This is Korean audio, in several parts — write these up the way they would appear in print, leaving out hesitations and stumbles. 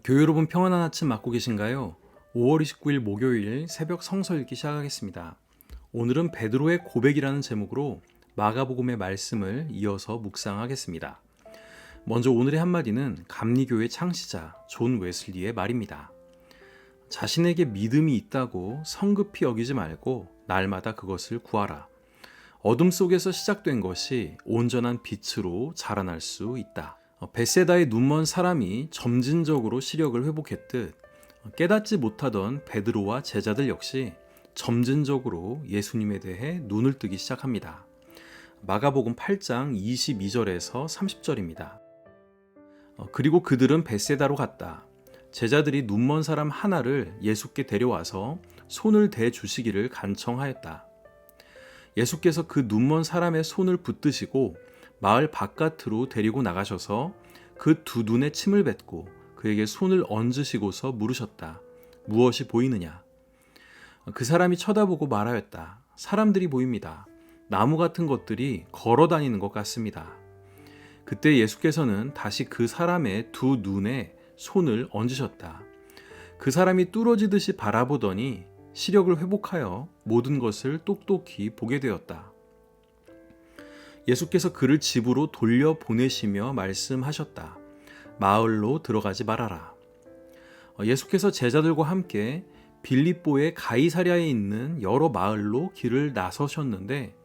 교회 여러분 평안한 아침 맞고 계신가요? 5월 29일 목요일 새벽 성서 읽기 시작하겠습니다. 오늘은 베드로의 고백이라는 제목으로 마가복음의 말씀을 이어서 묵상하겠습니다. 먼저 오늘의 한마디는 감리교회 창시자 존 웨슬리의 말입니다. 자신에게 믿음이 있다고 성급히 여기지 말고 날마다 그것을 구하라. 어둠 속에서 시작된 것이 온전한 빛으로 자라날 수 있다. 벳세다의 눈먼 사람이 점진적으로 시력을 회복했듯 깨닫지 못하던 베드로와 제자들 역시 점진적으로 예수님에 대해 눈을 뜨기 시작합니다. 마가복음 8장 22절에서 30절입니다. 그리고 그들은 벳세다로 갔다. 제자들이 눈먼 사람 하나를 예수께 데려와서 손을 대 주시기를 간청하였다. 예수께서 그 눈먼 사람의 손을 붙드시고 마을 바깥으로 데리고 나가셔서 그 두 눈에 침을 뱉고 그에게 손을 얹으시고서 물으셨다. 무엇이 보이느냐? 그 사람이 쳐다보고 말하였다. 사람들이 보입니다. 나무 같은 것들이 걸어 다니는 것 같습니다. 그때 예수께서는 다시 그 사람의 두 눈에 손을 얹으셨다. 그 사람이 뚫어지듯이 바라보더니 시력을 회복하여 모든 것을 똑똑히 보게 되었다. 예수께서 그를 집으로 돌려보내시며 말씀하셨다. 마을로 들어가지 말아라. 예수께서 제자들과 함께 빌립보의 가이사랴에 있는 여러 마을로 길을 나서셨는데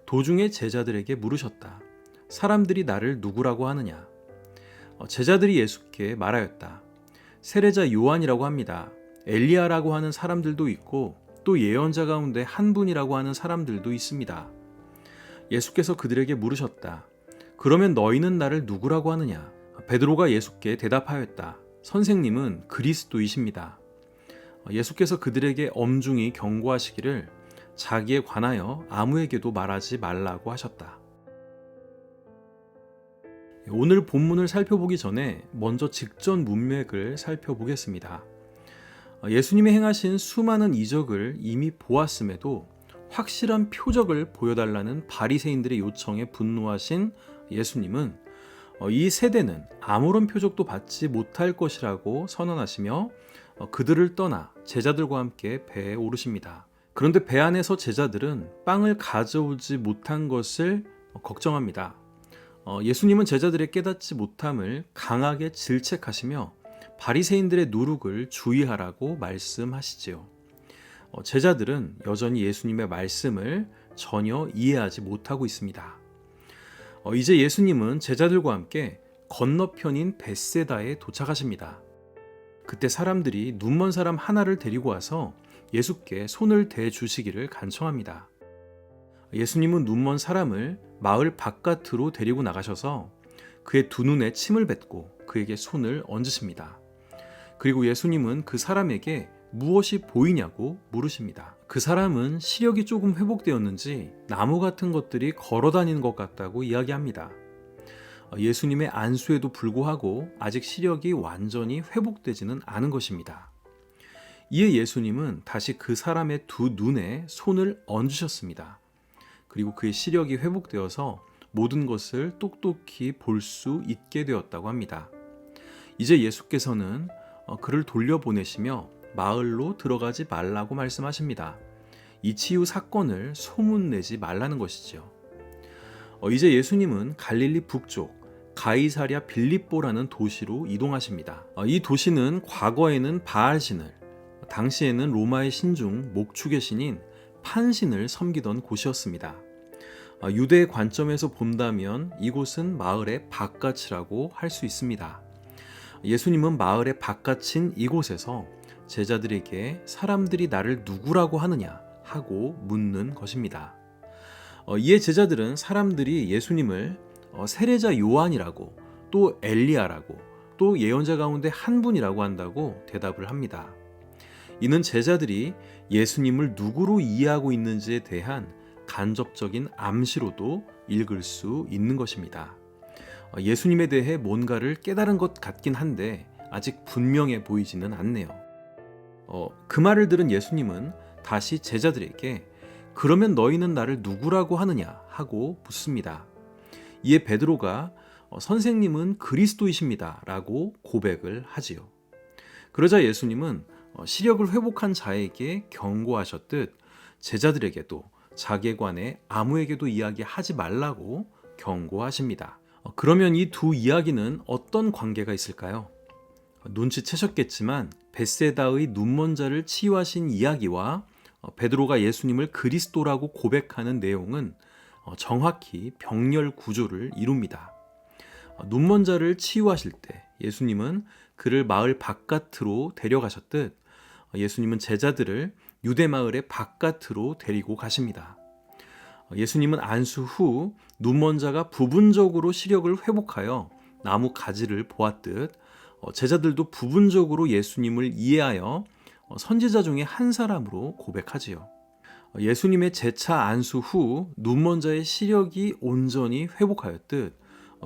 도중에 제자들에게 물으셨다. 사람들이 나를 누구라고 하느냐? 제자들이 예수께 말하였다. 세례자 요한이라고 합니다. 엘리야라고 하는 사람들도 있고 또 예언자 가운데 한 분이라고 하는 사람들도 있습니다. 예수께서 그들에게 물으셨다. 그러면 너희는 나를 누구라고 하느냐? 베드로가 예수께 대답하였다. 선생님은 그리스도이십니다. 예수께서 그들에게 엄중히 경고하시기를 자기에 관하여 아무에게도 말하지 말라고 하셨다. 오늘 본문을 살펴보기 전에 먼저 직전 문맥을 살펴보겠습니다. 예수님이 행하신 수많은 이적을 이미 보았음에도 확실한 표적을 보여달라는 바리새인들의 요청에 분노하신 예수님은 이 세대는 아무런 표적도 받지 못할 것이라고 선언하시며 그들을 떠나 제자들과 함께 배에 오르십니다. 그런데 배 안에서 제자들은 빵을 가져오지 못한 것을 걱정합니다. 예수님은 제자들의 깨닫지 못함을 강하게 질책하시며 바리새인들의 누룩을 주의하라고 말씀하시지요. 제자들은 여전히 예수님의 말씀을 전혀 이해하지 못하고 있습니다. 이제 예수님은 제자들과 함께 건너편인 벳세다에 도착하십니다. 그때 사람들이 눈먼 사람 하나를 데리고 와서 예수께 손을 대 주시기를 간청합니다. 예수님은 눈먼 사람을 마을 바깥으로 데리고 나가셔서 그의 두 눈에 침을 뱉고 그에게 손을 얹으십니다. 그리고 예수님은 그 사람에게 무엇이 보이냐고 물으십니다. 그 사람은 시력이 조금 회복되었는지 나무 같은 것들이 걸어 다니는 것 같다고 이야기합니다. 예수님의 안수에도 불구하고 아직 시력이 완전히 회복되지는 않은 것입니다. 이에 예수님은 다시 그 사람의 두 눈에 손을 얹으셨습니다. 그리고 그의 시력이 회복되어서 모든 것을 똑똑히 볼 수 있게 되었다고 합니다. 이제 예수께서는 그를 돌려보내시며 마을로 들어가지 말라고 말씀하십니다. 이 치유 사건을 소문내지 말라는 것이죠. 이제 예수님은 갈릴리 북쪽 가이사랴 빌립보라는 도시로 이동하십니다. 이 도시는 과거에는 바알신을, 당시에는 로마의 신중 목축의 신인 판신을 섬기던 곳이었습니다. 유대의 관점에서 본다면 이곳은 마을의 바깥이라고 할 수 있습니다. 예수님은 마을의 바깥인 이곳에서 제자들에게 사람들이 나를 누구라고 하느냐 하고 묻는 것입니다. 이에 제자들은 사람들이 예수님을 세례자 요한이라고 또 엘리야라고 또 예언자 가운데 한 분이라고 한다고 대답을 합니다. 이는 제자들이 예수님을 누구로 이해하고 있는지에 대한 간접적인 암시로도 읽을 수 있는 것입니다. 예수님에 대해 뭔가를 깨달은 것 같긴 한데 아직 분명해 보이지는 않네요. 그 말을 들은 예수님은 다시 제자들에게 그러면 너희는 나를 누구라고 하느냐 하고 묻습니다. 이에 베드로가 선생님은 그리스도이십니다 라고 고백을 하지요. 그러자 예수님은 시력을 회복한 자에게 경고하셨듯 제자들에게도 자기에 관해 아무에게도 이야기하지 말라고 경고하십니다. 그러면 이 두 이야기는 어떤 관계가 있을까요? 눈치채셨겠지만 벳세다의 눈먼 자를 치유하신 이야기와 베드로가 예수님을 그리스도라고 고백하는 내용은 정확히 병렬 구조를 이룹니다. 눈먼 자를 치유하실 때 예수님은 그를 마을 바깥으로 데려가셨듯 예수님은 제자들을 유대 마을의 바깥으로 데리고 가십니다. 예수님은 안수 후 눈먼 자가 부분적으로 시력을 회복하여 나무 가지를 보았듯 제자들도 부분적으로 예수님을 이해하여 선지자 중에 한 사람으로 고백하지요. 예수님의 재차 안수 후 눈먼 자의 시력이 온전히 회복하였듯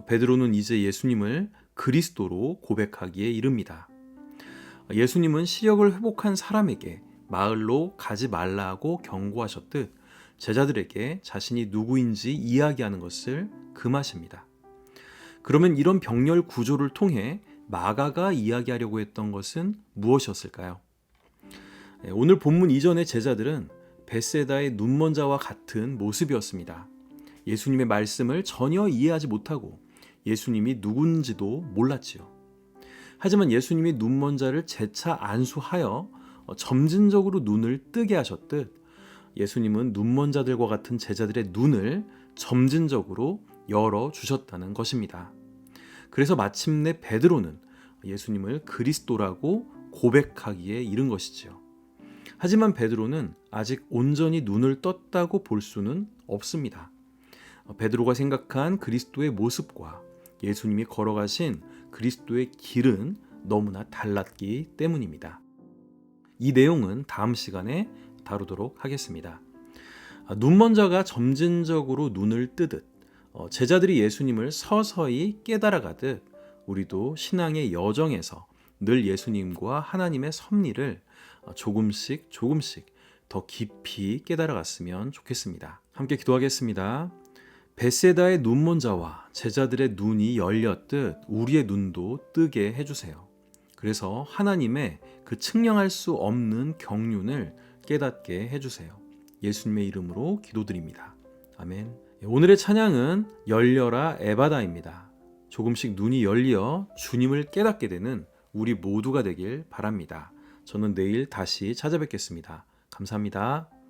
베드로는 이제 예수님을 그리스도로 고백하기에 이릅니다. 예수님은 시력을 회복한 사람에게 마을로 가지 말라고 경고하셨듯 제자들에게 자신이 누구인지 이야기하는 것을 금하십니다. 그러면 이런 병렬 구조를 통해 마가가 이야기하려고 했던 것은 무엇이었을까요? 오늘 본문 이전의 제자들은 벳세다의 눈먼 자와 같은 모습이었습니다. 예수님의 말씀을 전혀 이해하지 못하고 예수님이 누군지도 몰랐지요. 하지만 예수님이 눈먼 자를 재차 안수하여 점진적으로 눈을 뜨게 하셨듯 예수님은 눈먼 자들과 같은 제자들의 눈을 점진적으로 열어주셨다는 것입니다. 그래서 마침내 베드로는 예수님을 그리스도라고 고백하기에 이른 것이지요. 하지만 베드로는 아직 온전히 눈을 떴다고 볼 수는 없습니다. 베드로가 생각한 그리스도의 모습과 예수님이 걸어가신 그리스도의 길은 너무나 달랐기 때문입니다. 이 내용은 다음 시간에 다루도록 하겠습니다. 눈먼 자가 점진적으로 눈을 뜨듯 제자들이 예수님을 서서히 깨달아가듯 우리도 신앙의 여정에서 늘 예수님과 하나님의 섭리를 조금씩 더 깊이 깨달아갔으면 좋겠습니다. 함께 기도하겠습니다. 벳세다의 눈먼 자와 제자들의 눈이 열렸듯 우리의 눈도 뜨게 해주세요. 그래서 하나님의 그 측량할 수 없는 경륜을 깨닫게 해주세요. 예수님의 이름으로 기도드립니다. 아멘. 오늘의 찬양은 열려라 에바다입니다. 조금씩 눈이 열려 주님을 깨닫게 되는 우리 모두가 되길 바랍니다. 저는 내일 다시 찾아뵙겠습니다. 감사합니다.